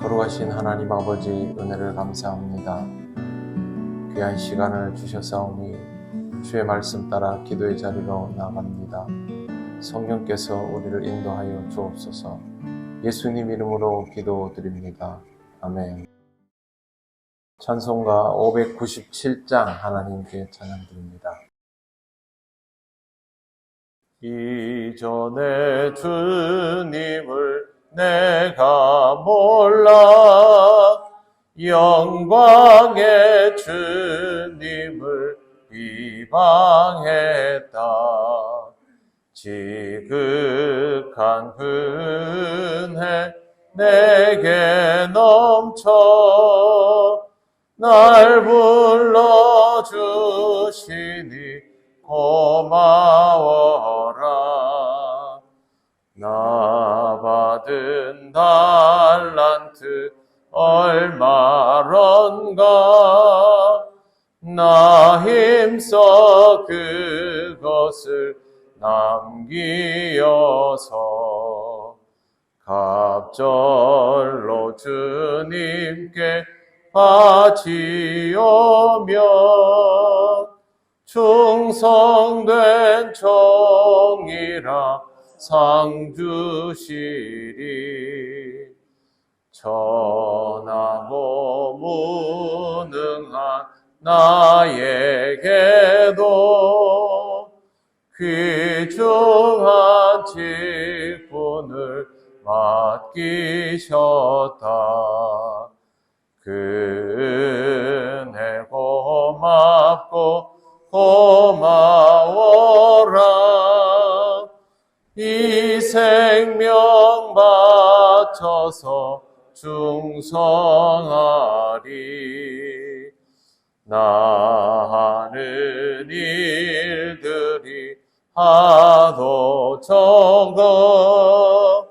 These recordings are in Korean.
거룩하신 하나님 아버지 은혜를 감사합니다. 귀한 시간을 주셨사오니 주의 말씀 따라 기도의 자리로 나아갑니다. 성령께서 우리를 인도하여 주옵소서. 예수님 이름으로 기도드립니다. 아멘. 찬송가 597장 하나님께 찬양드립니다. 이전에 주님을 내가 몰라 영광의 주님을 비방했다. 지극한 은혜 내게 넘쳐 날 불러주시니 고마워라. 나 받은 달란트 얼마런가. 나 힘써 그것을 남기어서 갑절로 주님께 바치오며 충성된 종이라 상 주시리. 천하고 무능한 나에게도 귀중한 직분을 맡기셨다. 그 은혜 고맙고 고마워라. 이 생명 바쳐서 충성하리. 나 하는 일들이 하도 적어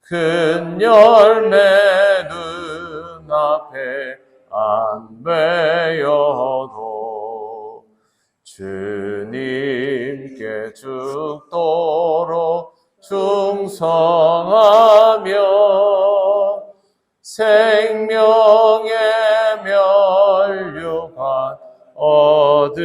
큰 열매 눈앞에 안 베어도 주님께 죽도록 충성하며 생명의 면류관 얻으리라.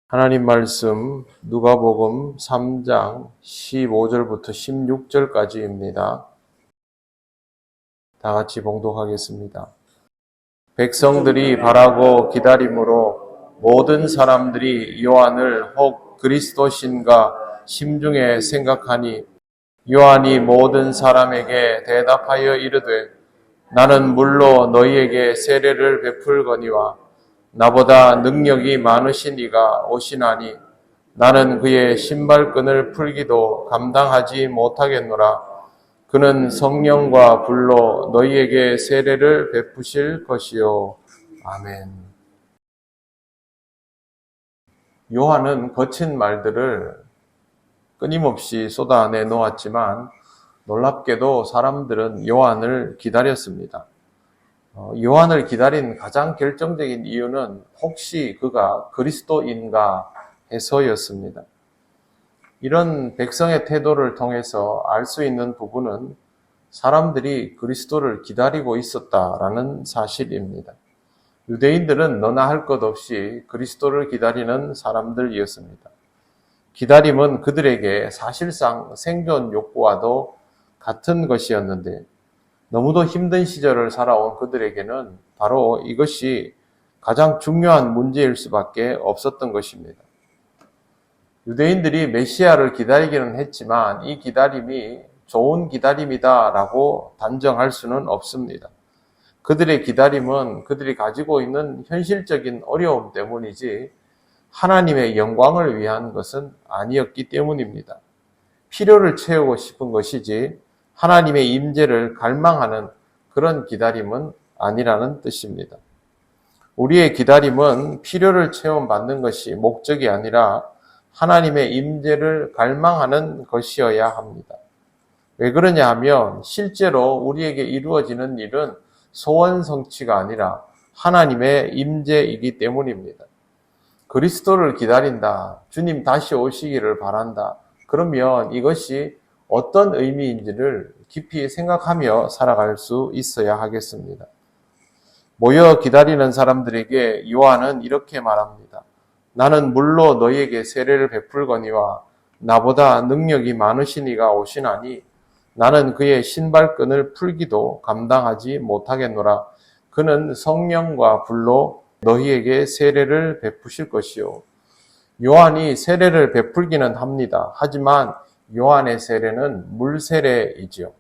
하나님 말씀 누가복음 3장 15절부터 16절까지입니다. 다 같이 봉독하겠습니다. 백성들이 바라고 기다림으로 모든 사람들이 요한을 혹 그리스도신가 심중에 생각하니 요한이 모든 사람에게 대답하여 이르되 나는 물로 너희에게 세례를 베풀거니와 나보다 능력이 많으신 이가 오시나니 나는 그의 신발끈을 풀기도 감당하지 못하겠노라. 그는 성령과 불로 너희에게 세례를 베푸실 것이요. 아멘. 요한은 거친 말들을 끊임없이 쏟아내 놓았지만 놀랍게도 사람들은 요한을 기다렸습니다. 요한을 기다린 가장 결정적인 이유는 혹시 그가 그리스도인가 해서였습니다. 이런 백성의 태도를 통해서 알 수 있는 부분은 사람들이 그리스도를 기다리고 있었다라는 사실입니다. 유대인들은 너나 할 것 없이 그리스도를 기다리는 사람들이었습니다. 기다림은 그들에게 사실상 생존 욕구와도 같은 것이었는데 너무도 힘든 시절을 살아온 그들에게는 바로 이것이 가장 중요한 문제일 수밖에 없었던 것입니다. 유대인들이 메시아를 기다리기는 했지만 이 기다림이 좋은 기다림이다라고 단정할 수는 없습니다. 그들의 기다림은 그들이 가지고 있는 현실적인 어려움 때문이지 하나님의 영광을 위한 것은 아니었기 때문입니다. 필요를 채우고 싶은 것이지 하나님의 임재를 갈망하는 그런 기다림은 아니라는 뜻입니다. 우리의 기다림은 필요를 채움받는 것이 목적이 아니라 하나님의 임재를 갈망하는 것이어야 합니다. 왜 그러냐 하면 실제로 우리에게 이루어지는 일은 소원 성취가 아니라 하나님의 임재이기 때문입니다. 그리스도를 기다린다, 주님 다시 오시기를 바란다, 그러면 이것이 어떤 의미인지를 깊이 생각하며 살아갈 수 있어야 하겠습니다. 모여 기다리는 사람들에게 요한은 이렇게 말합니다. 나는 물로 너희에게 세례를 베풀거니와 나보다 능력이 많으신 이가 오시나니 나는 그의 신발끈을 풀기도 감당하지 못하겠노라. 그는 성령과 불로 너희에게 세례를 베푸실 것이요. 요한이 세례를 베풀기는 합니다. 하지만 요한의 세례는 물 세례이지요.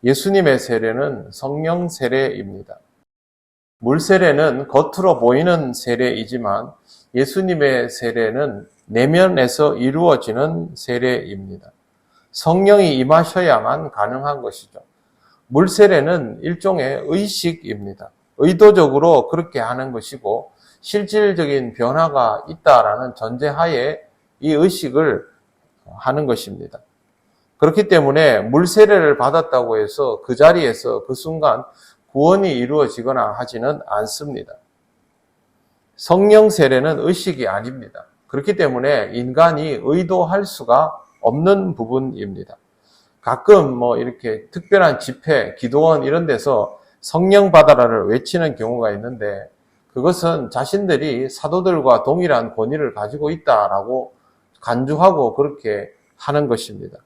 예수님의 세례는 성령 세례입니다. 물 세례는 겉으로 보이는 세례이지만 예수님의 세례는 내면에서 이루어지는 세례입니다. 성령이 임하셔야만 가능한 것이죠. 물 세례는 일종의 의식입니다. 의도적으로 그렇게 하는 것이고 실질적인 변화가 있다라는 전제하에 이 의식을 하는 것입니다. 그렇기 때문에 물 세례를 받았다고 해서 그 자리에서 그 순간 구원이 이루어지거나 하지는 않습니다. 성령 세례는 의식이 아닙니다. 그렇기 때문에 인간이 의도할 수가 없는 부분입니다. 가끔 이렇게 특별한 집회, 기도원 이런 데서 성령 받아라를 외치는 경우가 있는데 그것은 자신들이 사도들과 동일한 권위를 가지고 있다라고 간주하고 그렇게 하는 것입니다.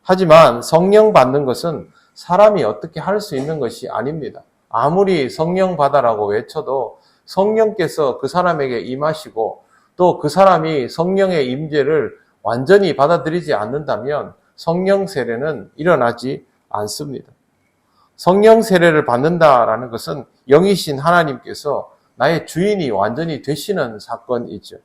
하지만 성령 받는 것은 사람이 어떻게 할 수 있는 것이 아닙니다. 아무리 성령 받아라고 외쳐도 성령께서 그 사람에게 임하시고 또 그 사람이 성령의 임재를 완전히 받아들이지 않는다면 성령 세례는 일어나지 않습니다. 성령 세례를 받는다라는 것은 영이신 하나님께서 나의 주인이 완전히 되시는 사건이죠.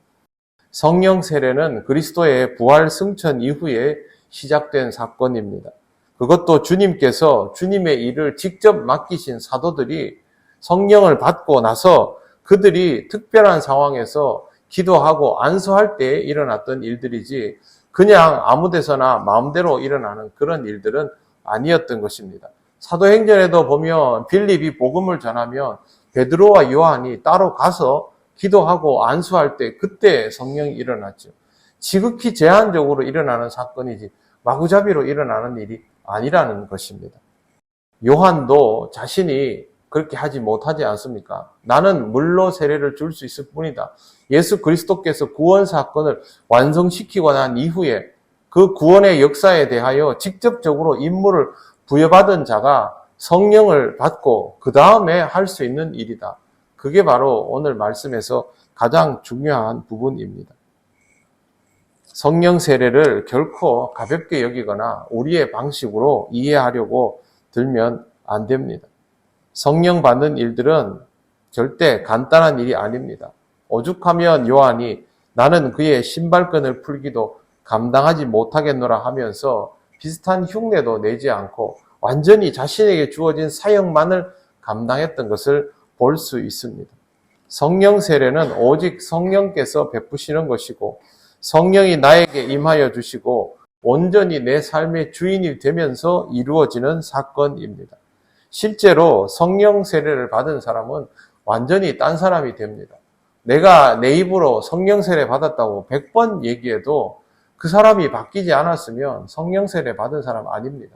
성령 세례는 그리스도의 부활 승천 이후에 시작된 사건입니다. 그것도 주님께서 주님의 일을 직접 맡기신 사도들이 성령을 받고 나서 그들이 특별한 상황에서 기도하고 안수할 때 일어났던 일들이지 그냥 아무 데서나 마음대로 일어나는 그런 일들은 아니었던 것입니다. 사도행전에도 보면 빌립이 복음을 전하면 베드로와 요한이 따로 가서 기도하고 안수할 때 그때 성령이 일어났죠. 지극히 제한적으로 일어나는 사건이지 마구잡이로 일어나는 일이 아니라는 것입니다. 요한도 자신이 그렇게 하지 못하지 않습니까? 나는 물로 세례를 줄 수 있을 뿐이다. 예수 그리스도께서 구원 사건을 완성시키고 난 이후에 그 구원의 역사에 대하여 직접적으로 임무를 부여받은 자가 성령을 받고 그 다음에 할 수 있는 일이다. 그게 바로 오늘 말씀에서 가장 중요한 부분입니다. 성령 세례를 결코 가볍게 여기거나 우리의 방식으로 이해하려고 들면 안 됩니다. 성령 받는 일들은 절대 간단한 일이 아닙니다. 오죽하면 요한이 나는 그의 신발끈을 풀기도 감당하지 못하겠노라 하면서 비슷한 흉내도 내지 않고 완전히 자신에게 주어진 사역만을 감당했던 것을 볼 수 있습니다. 성령 세례는 오직 성령께서 베푸시는 것이고 성령이 나에게 임하여 주시고 온전히 내 삶의 주인이 되면서 이루어지는 사건입니다. 실제로 성령 세례를 받은 사람은 완전히 딴 사람이 됩니다. 내가 내 입으로 성령 세례 받았다고 100번 얘기해도 그 사람이 바뀌지 않았으면 성령 세례 받은 사람 아닙니다.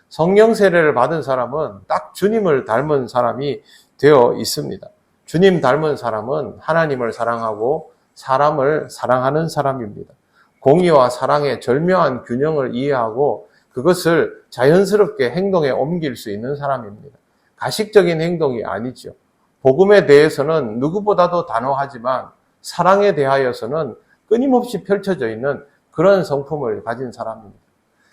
성령 세례를 받은 사람은 딱 주님을 닮은 사람이 되어 있습니다. 주님 닮은 사람은 하나님을 사랑하고 사람을 사랑하는 사람입니다. 공의와 사랑의 절묘한 균형을 이해하고 그것을 자연스럽게 행동에 옮길 수 있는 사람입니다. 가식적인 행동이 아니죠. 복음에 대해서는 누구보다도 단호하지만 사랑에 대하여서는 끊임없이 펼쳐져 있는 그런 성품을 가진 사람입니다.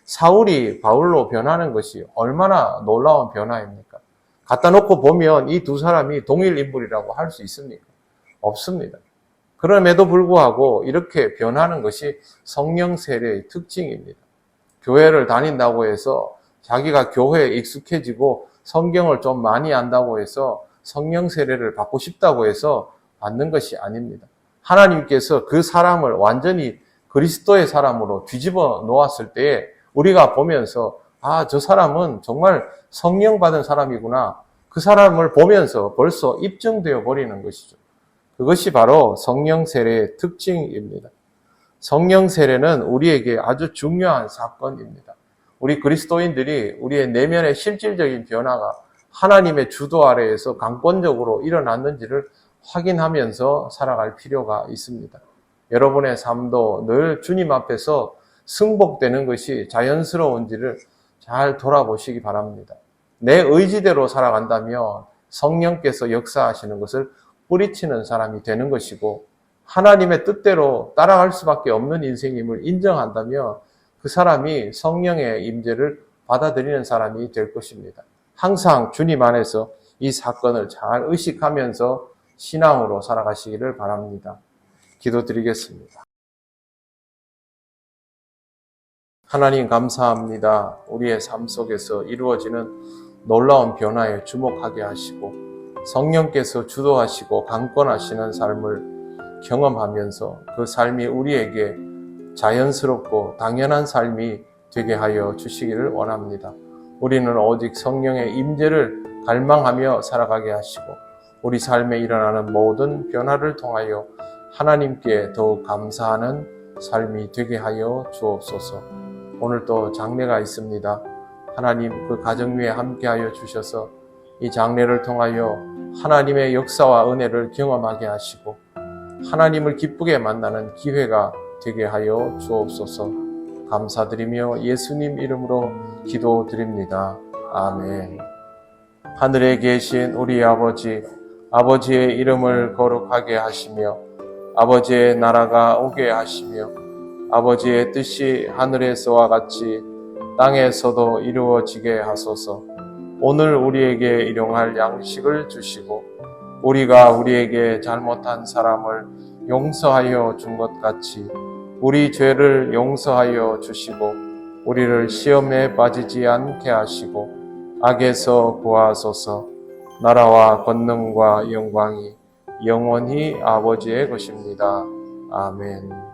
사울이 바울로 변하는 것이 얼마나 놀라운 변화입니까? 갖다 놓고 보면 이 두 사람이 동일 인물이라고 할 수 있습니까? 없습니다. 그럼에도 불구하고 이렇게 변하는 것이 성령 세례의 특징입니다. 교회를 다닌다고 해서 자기가 교회에 익숙해지고 성경을 좀 많이 안다고 해서 성령 세례를 받고 싶다고 해서 받는 것이 아닙니다. 하나님께서 그 사람을 완전히 그리스도의 사람으로 뒤집어 놓았을 때에 우리가 보면서 저 사람은 정말 성령 받은 사람이구나. 그 사람을 보면서 벌써 입증되어 버리는 것이죠. 그것이 바로 성령 세례의 특징입니다. 성령 세례는 우리에게 아주 중요한 사건입니다. 우리 그리스도인들이 우리의 내면의 실질적인 변화가 하나님의 주도 아래에서 강권적으로 일어났는지를 확인하면서 살아갈 필요가 있습니다. 여러분의 삶도 늘 주님 앞에서 승복되는 것이 자연스러운지를 잘 돌아보시기 바랍니다. 내 의지대로 살아간다면 성령께서 역사하시는 것을 뿌리치는 사람이 되는 것이고, 하나님의 뜻대로 따라갈 수밖에 없는 인생임을 인정한다면 그 사람이 성령의 임재를 받아들이는 사람이 될 것입니다. 항상 주님 안에서 이 사건을 잘 의식하면서 신앙으로 살아가시기를 바랍니다. 기도드리겠습니다. 하나님 감사합니다. 우리의 삶 속에서 이루어지는 놀라운 변화에 주목하게 하시고 성령께서 주도하시고 강권하시는 삶을 경험하면서 그 삶이 우리에게 자연스럽고 당연한 삶이 되게 하여 주시기를 원합니다. 우리는 오직 성령의 임재를 갈망하며 살아가게 하시고 우리 삶에 일어나는 모든 변화를 통하여 하나님께 더욱 감사하는 삶이 되게 하여 주옵소서. 오늘 또 장례가 있습니다. 하나님 그 가정 위에 함께하여 주셔서 이 장례를 통하여 하나님의 역사와 은혜를 경험하게 하시고 하나님을 기쁘게 만나는 기회가 되게 하여 주옵소서. 감사드리며 예수님 이름으로 기도드립니다. 아멘. 하늘에 계신 우리 아버지, 아버지의 이름을 거룩하게 하시며 아버지의 나라가 오게 하시며 아버지의 뜻이 하늘에서와 같이 땅에서도 이루어지게 하소서. 오늘 우리에게 일용할 양식을 주시고 우리가 우리에게 잘못한 사람을 용서하여 준 것 같이 우리 죄를 용서하여 주시고 우리를 시험에 빠지지 않게 하시고 악에서 구하소서. 나라와 권능과 영광이 영원히 아버지의 것입니다. 아멘.